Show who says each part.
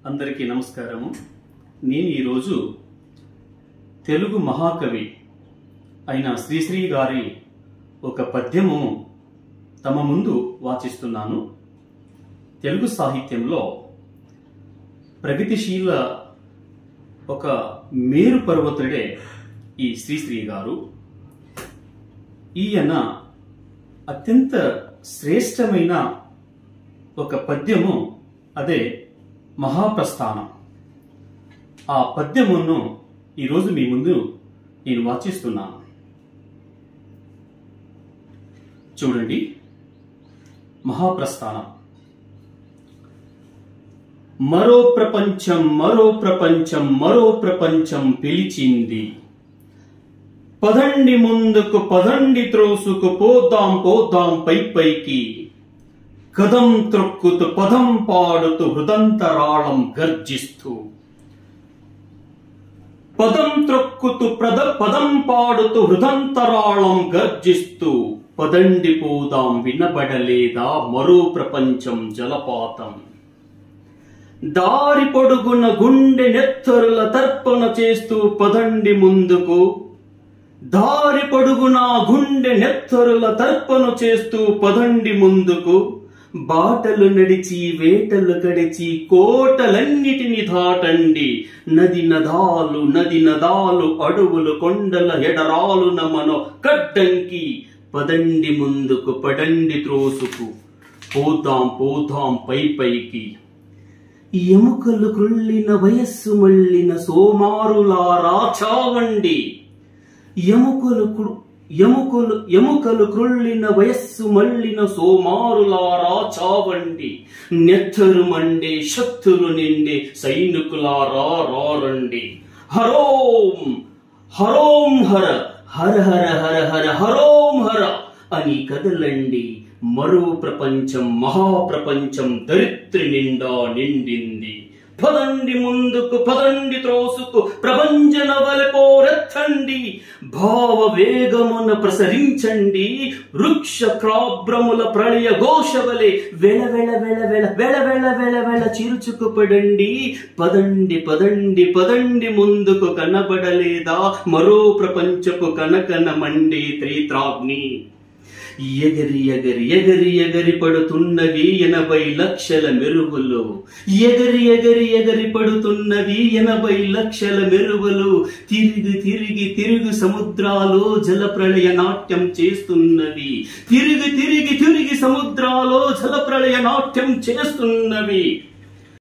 Speaker 1: అందరికీ నమస్కారము. నేను ఈరోజు తెలుగు మహాకవి అయిన శ్రీశ్రీ గారి ఒక పద్యము తమ ముందు వాచిస్తున్నాను. తెలుగు సాహిత్యంలో ప్రగతిశీల ఒక మేరు పర్వతుడే ఈ శ్రీశ్రీ గారు. ఈయన అత్యంత శ్రేష్టమైన ఒక పద్యము అదే మహాప్రస్థానం. ఆ పద్యమును ఈరోజు మీ ముందు నేను వాచిస్తున్నాను. చూడండి, మహాప్రస్థానం. మరో ప్రపంచం మరో ప్రపంచం మరో ప్రపంచం పిలిచింది, పదండి ముందుకు పదండి త్రోసుకు పోదాం పోదాం పై పైకి, కదం త్రొక్కుతూ పదం పాడుతూ హృదంతరాళం గర్జిస్తూ, పదం త్రొక్కుతూ పదం పాడుతూ హృదంతరాళం గర్జిస్తూ, పదండి పోదాం వినబడలేదా మరో ప్రపంచం జలపాతం, దారి పొడుగున గుండె నెత్తరుల తర్పణ చేస్తూ పదండి ముందుకు, దారి పొడుగున గుండె నెత్తరుల తర్పణ చేస్తూ పదండి ముందుకు, బాటలు నడిచి వేటలు కడిచి కోటలన్నిటిని దాటండి, నది నదాలు అడవులు కొండల ఎడరాలున మనో కడ్డంకి, పదండి ముందుకు పడండి త్రోసుకు పోతాం పోతాం పై పైకి, ఎముకలు కృళ్ళిన వయస్సు మళ్ళిన సోమారులారా చావండి, ఎముకలు కృళ్ళిన వయస్సు మళ్ళిన సోమారులారా చావండి, నెత్తరు మండే శక్తులు నిండే సైనికులారా రారండి, హరోం హరోం హర హర హర హర హర హరోం హర అని కదలండి, మరో ప్రపంచం మహాప్రపంచం దరిత్రి నిండా నిండింది, పదండి ముందుకు పదండి త్రోసుకు ప్రభంజన వలపోరెత్తండి, భావ వేగమున ప్రసరించండి, వృక్ష క్రాబ్రముల ప్రళయ ఘోషవలే వెళ వెళ వెళ వెళ వెళ వెళ వెళ వెళ చిరుచుకు పడండి, పదండి పదండి పదండి ముందుకు కనబడలేదా మరో ప్రపంచపు కనకన మండే త్రిత్రాగ్ని, ఎగరి ఎగరి ఎగరి ఎగరి పడుతున్నవి 80 లక్షల మెరుపులు, ఎగరి ఎగరి ఎగరి పడుతున్నవి 80 లక్షల మెరుపులు, తిరిగి తిరిగి తిరుగు సముద్రాలు జల ప్రళయ నాట్యం చేస్తున్నవి, తిరిగి తిరిగి తిరిగి సముద్రాలు జల ప్రళయ నాట్యం చేస్తున్నవి,